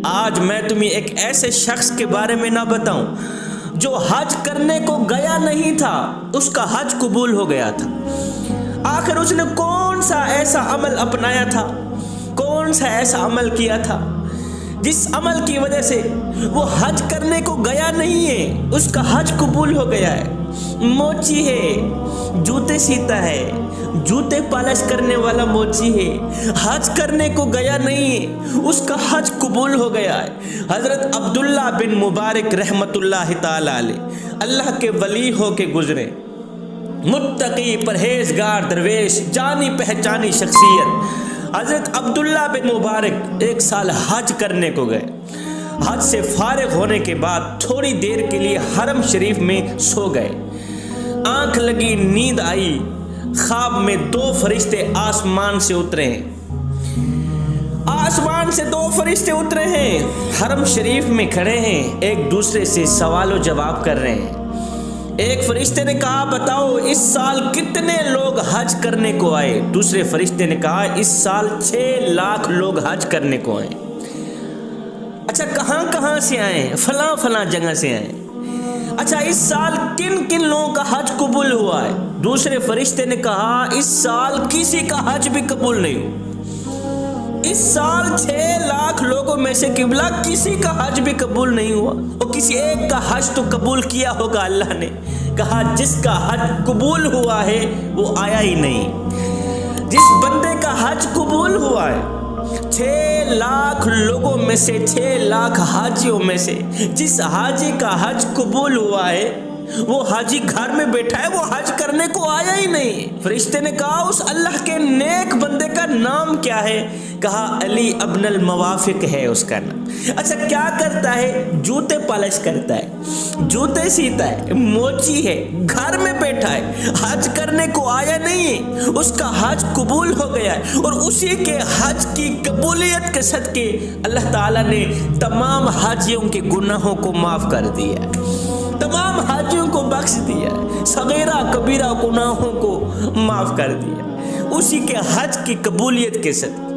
آج میں تمہیں ایک ایسے شخص کے بارے میں نہ بتاؤں جو حج کرنے کو گیا نہیں تھا، اس کا حج قبول ہو گیا تھا۔ آخر اس نے کون سا ایسا عمل اپنایا تھا، کون سا ایسا عمل کیا تھا جس عمل کی وجہ سے وہ حج کرنے کو گیا نہیں ہے، اس کا حج قبول ہو گیا ہے۔ موچی ہے، جوتے سیتا ہے، جوتے پالش کرنے والا موچی ہے، حج کرنے کو گیا نہیں ہے، اس کا حج قبول ہو گیا ہے۔ حضرت عبداللہ بن مبارک رحمت اللہ تعالی علیہ اللہ کے ولی ہو کے گزرے، متقی پرہیزگار درویش جانی پہچانی شخصیت۔ حضرت عبداللہ بن مبارک ایک سال حج کرنے کو گئے۔ حج سے فارغ ہونے کے بعد تھوڑی دیر کے لیے حرم شریف میں سو گئے۔ آنکھ لگی، نیند آئی، خواب میں دو فرشتے آسمان سے اترے ہیں۔ آسمان سے دو فرشتے اترے ہیں، حرم شریف میں کھڑے ہیں، ایک دوسرے سے سوال و جواب کر رہے ہیں۔ ایک فرشتے نے کہا بتاؤ اس سال کتنے لوگ حج کرنے کو آئے؟ دوسرے فرشتے نے کہا اس سال 6 لاکھ لوگ حج کرنے کو آئے۔ اچھا کہاں کہاں سے آئے؟ فلاں فلاں جگہ سے آئے۔ اچھا اس سال کن کن لوگوں کا حج قبول ہوا ہے؟ دوسرے فرشتے نے کہا اس سال کسی کا حج بھی قبول نہیں ہوا۔ اس سال 6 لاکھ لوگوں میں سے قبلہ کسی کا حج بھی قبول نہیں ہوا، اور کسی ایک کا حج تو قبول کیا ہوگا۔ اللہ نے کہا جس کا حج قبول ہوا ہے وہ آیا ہی نہیں۔ جس بندے کا حج قبول ہوا ہے 6 لاکھ لوگوں میں سے، 6 لاکھ حاجیوں میں سے جس حاجی کا حج قبول ہوا ہے وہ حاجی گھر میں بیٹھا ہے، وہ حج کرنے کو آیا ہی نہیں۔ فرشتے نے کہا اس اللہ کے نیک بندے کا نام کیا ہے؟ کہا علی ابن الموافق ہے اس کا نام۔ اچھا کیا کرتا ہے؟ جوتے پالش کرتا ہے، جوتے سیتا ہے، موچی ہے، گھر میں بیٹھا ہے، حج کرنے کو آیا نہیں ہے، اس کا حج قبول ہو گیا ہے، اور اسی کے حج کی قبولیت کے صدقے اللہ تعالیٰ نے تمام حاجیوں کے گناہوں کو معاف کر دیا، تمام حاجیوں کو بخش دیا، صغیرہ کبیرہ گناہوں کو معاف کر دیا اسی کے حج کی قبولیت کے صدقے۔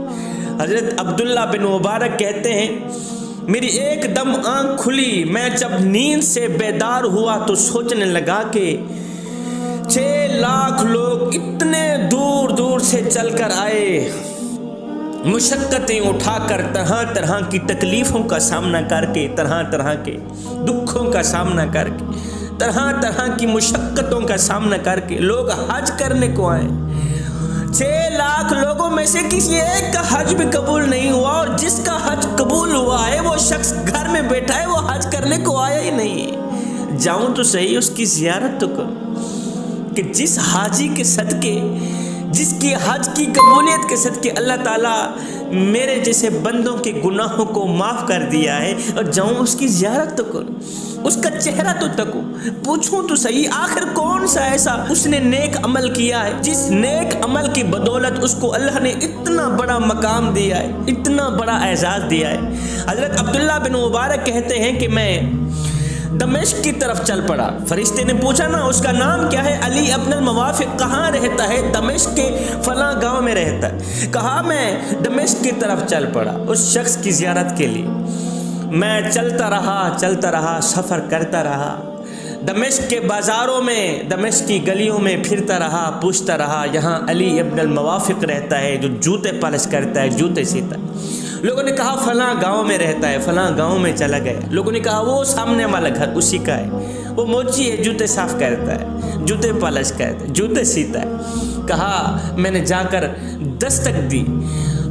حضرت عبداللہ بن مبارک کہتے ہیں میری ایک دم آنکھ کھلی، میں جب نیند سے بیدار ہوا تو سوچنے لگا کہ 6 لاکھ لوگ اتنے دور دور سے چل کر آئے، مشقتیں اٹھا کر، طرح طرح کی تکلیفوں کا سامنا کر کے، طرح طرح کے دکھوں کا سامنا کر کے، طرح طرح کی مشقتوں کا سامنا کر کے لوگ حج کرنے کو آئے۔ 6 لاکھ لوگوں میں سے کسی ایک کا حج بھی قبول نہیں ہوا، اور جس کا حج قبول ہوا ہے وہ شخص گھر میں بیٹھا ہے، وہ حج کرنے کو آیا ہی نہیں۔ جاؤں تو صحیح اس کی زیارت تو کروں، کہ جس حاجی کے صدقے، جس کی حج کی قبولیت کے صدقے اللہ تعالیٰ میرے جیسے بندوں کے گناہوں کو معاف کر دیا ہے، اور جاؤں اس کی زیارت تو کروں، اس کا چہرہ تو تکوں، پوچھوں تو صحیح آخر کون سا ایسا اس نے نیک عمل کیا ہے جس نیک عمل کی بدولت اس کو اللہ نے اتنا بڑا مقام دیا ہے، اتنا بڑا اعزاز دیا ہے۔ حضرت عبداللہ بن مبارک کہتے ہیں کہ میں دمشق کی طرف چل پڑا۔ فرشتے نے پوچھا نا اس کا نام کیا ہے؟ علی ابن الموافق۔ کہاں رہتا ہے؟ دمشق کے فلاں گاؤں میں رہتا ہے۔ کہا میں دمشق کی طرف چل پڑا اس شخص کی زیارت کے لیے۔ میں چلتا رہا، سفر کرتا رہا، دمشق کے بازاروں میں، دمشق کی گلیوں میں پھرتا رہا، پوچھتا رہا یہاں علی ابن الموافق رہتا ہے جو جوتے پالش کرتا ہے، جوتے سیتا ہے۔ لوگوں نے کہا فلاں گاؤں میں رہتا ہے، فلاں گاؤں میں چلا گیا۔ لوگوں نے کہا وہ سامنے والا گھر اسی کا ہے، وہ موچی ہے، جوتے صاف کرتا ہے، جوتے پالش کرتا ہے، جوتے سیتا ہے۔ کہا میں نے جا کر دستک دی،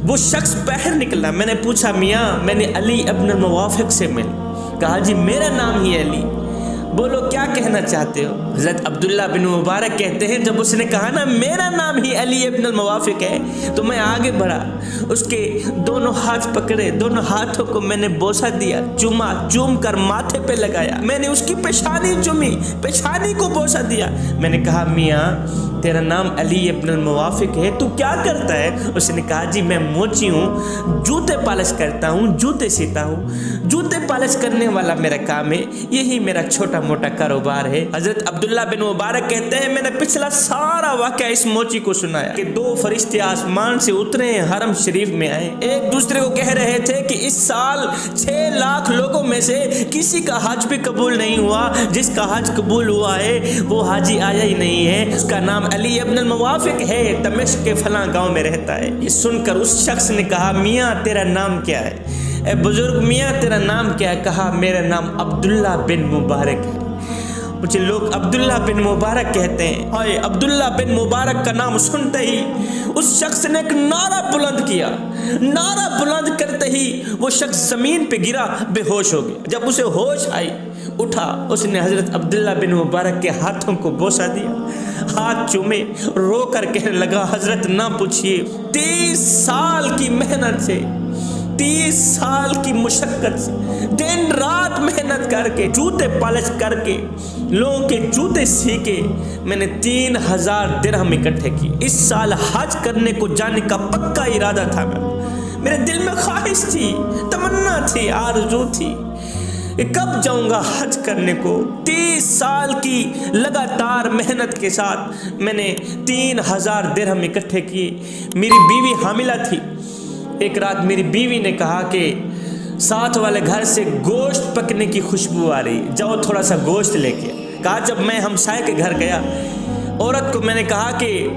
وہ شخص باہر نکلا۔ میں نے پوچھا میاں میں نے علی ابن الموافق سے مل۔ کہا جی میرا نام ہی علی، بولو کیا کہنا چاہتے ہو؟ حضرت عبداللہ بن مبارک کہتے ہیں جب اس نے کہا نا میرا نام ہی علی ابن الموافق ہے تو میں آگے بڑھا، اس کے دونوں ہاتھ پکڑے، دونوں ہاتھوں کو میں نے بوسہ دیا، چوم کر ماتھے پہ لگایا، میں نے اس کی پیشانی چومی، پیشانی کو بوسہ دیا۔ میں نے کہا میاں تیرا نام علی ابن الموافق ہے، تو کیا کرتا ہے؟ اس نے کہا جی میں موچی ہوں، جوتے پالش کرتا ہوں، جوتے سیتا ہوں، جوتے پالش کرنے والا میرا کام ہے، یہی میرا چھوٹا موٹا کاروبار ہے۔ حضرت عبداللہ بن مبارک کہتے ہیں میں نے پچھلا سارا واقعہ اس موچی کو سنایا کہ 2 فرشتے آسمان سے اترے ہیں، حرم شریف میں آئے، ایک دوسرے کو کہہ رہے تھے کہ اس سال 6 لاکھ لوگوں میں سے کسی کا حج بھی قبول نہیں ہوا، جس کا حج قبول ہوا ہے وہ حاجی آیا ہی نہیں ہے، اس کا نام علی ابن الموافق ہے، دمشق کے فلاں گاؤں میں رہتا ہے۔ یہ سن کر اس شخص نے کہا میاں تیرا نام کیا ہے؟ اے بزرگ میاں تیرا نام کیا ہے؟ کہا میرا نام عبداللہ بن مبارک ہے۔ مجھے لوگ عبداللہ بن مبارک کہتے ہیں۔ ہائے، عبداللہ بن مبارک کا نام سنتے ہی اس شخص نے ایک نعرہ بلند کیا، نعرہ بلند کرتے ہی وہ شخص زمین پہ گرا، بے ہوش ہو گیا۔ جب اسے ہوش آئی اٹھا، اس نے حضرت عبداللہ بن مبارک کے ہاتھوں کو بوسہ دیا، ہاتھ چومے، رو کر کہنے لگا حضرت نہ پوچھئے، 30 سال کی محنت سے، 30 سال کی مشقت سے، دن رات محنت کر کے، جوتے پالش کر کے، لوگوں کے جوتے سیکے، میں نے 3000 درہم اکٹھے کی۔ اس سال حج کرنے کو جانے کا پکا ارادہ تھا، میرے دل میں خواہش تھی، تمنا تھی، آرزو تھی کہ کب جاؤں گا حج کرنے کو۔ 30 سال کی لگاتار محنت کے ساتھ میں نے 3000 درہم اکٹھے کیے۔ میری بیوی حاملہ تھی۔ ایک رات میری بیوی نے کہا کہ ساتھ والے گھر سے گوشت پکنے کی خوشبو آ رہی، جاؤ تھوڑا سا گوشت لے کے۔ کہا جب میں ہمسائے کے گھر گیا، عورت کو میں نے کہا کہ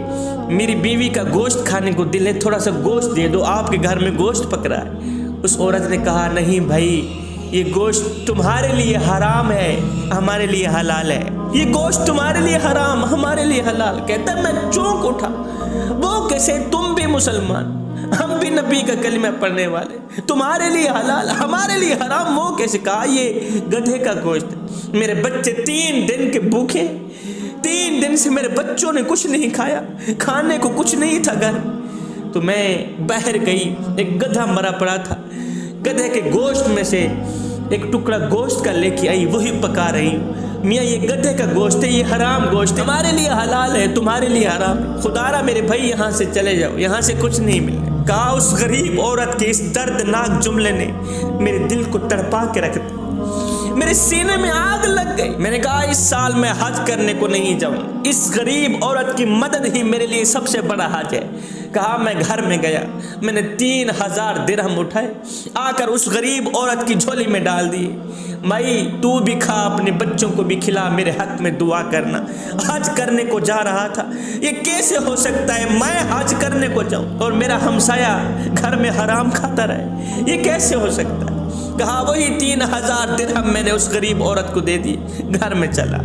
میری بیوی کا گوشت کھانے کو دل ہے، تھوڑا سا گوشت دے دو، آپ کے گھر میں گوشت پک رہا ہے۔ اس عورت نے کہا نہیں بھائی، یہ گوشت تمہارے لیے حرام ہے، ہمارے لیے حلال ہے۔ یہ گوشت تمہارے لیے حرام، ہمارے لیے حلال۔ کہتا ہے میں چونک اٹھا، وہ کیسے؟ تم بھی مسلمان، ہم بھی نبی کا کلمہ پڑھنے والے، تمہارے لیے حلال ہمارے لیے حرام، وہ کیسے؟ کہا یہ گدھے کا گوشت ہے، میرے بچے 3 دن کے بھوکے، 3 دن سے میرے بچوں نے کچھ نہیں کھایا، کھانے کو کچھ نہیں تھا گھر۔ تو میں باہر گئی، ایک گدھا مرا پڑا تھا، گدھے کے گوشت میں سے ایک ٹکڑا گوشت کا لے کے آئی، وہی پکا رہی ہوں۔ میاں یہ گدھے کا گوشت ہے، یہ حرام گوشت ہے، ہمارے لیے حلال ہے، تمہارے لیے حرام ہے، خدا را میرے بھائی یہاں سے چلے جاؤ، یہاں سے کچھ نہیں ملے۔ کہا اس غریب عورت کے اس دردناک جملے نے میرے دل کو تڑپا کے رکھ دیا، میرے سینے میں آگ لگ گئی۔ میں نے کہا اس سال میں حج کرنے کو نہیں جاؤں، اس غریب عورت کی مدد ہی میرے لیے سب سے بڑا حج ہے۔ کہا میں گھر میں گیا، میں نے 3000 درہم اٹھائے، آ کر اس غریب عورت کی جھولی میں ڈال دیے۔ مائی تو بھی کھا، اپنے بچوں کو بھی کھلا، میرے حق میں دعا کرنا، حج کرنے کو جا رہا تھا، یہ کیسے ہو سکتا ہے میں حج کرنے کو جاؤں اور میرا ہمسایہ گھر میں حرام کھاتا رہے، یہ کیسے ہو سکتا ہے؟ کہا وہی 3000 درہم میں نے اس غریب عورت کو دے دی، گھر میں چلا۔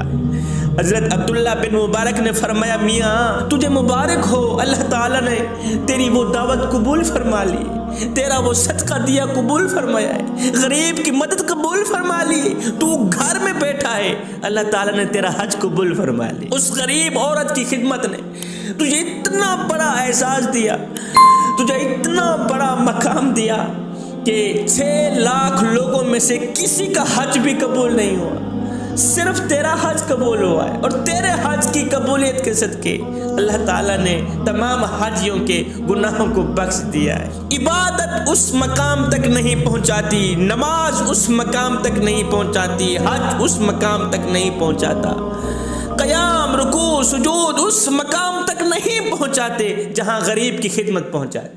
حضرت عبداللہ بن مبارک نے فرمایا میاں تجھے مبارک ہو، اللہ تعالیٰ نے تیری وہ دعوت قبول فرما لی، تیرا وہ صدقہ دیا قبول فرمایا ہے، غریب کی مدد قبول فرما لی، تو گھر میں بیٹھا ہے، اللہ تعالیٰ نے تیرا حج قبول فرما لی۔ اس غریب عورت کی خدمت نے تجھے اتنا بڑا اعزاز دیا، تجھے اتنا بڑا مقام دیا کہ 6 لاکھ لوگوں میں سے کسی کا حج بھی قبول نہیں ہوا، صرف تیرا حج قبول ہوا ہے، اور تیرے حج کی قبولیت کے صدقے اللہ تعالیٰ نے تمام حاجیوں کے گناہوں کو بخش دیا ہے۔ عبادت اس مقام تک نہیں پہنچاتی، نماز اس مقام تک نہیں پہنچاتی، حج اس مقام تک نہیں پہنچاتا، قیام، رکوع، سجود اس مقام تک نہیں پہنچاتے جہاں غریب کی خدمت پہنچاتی۔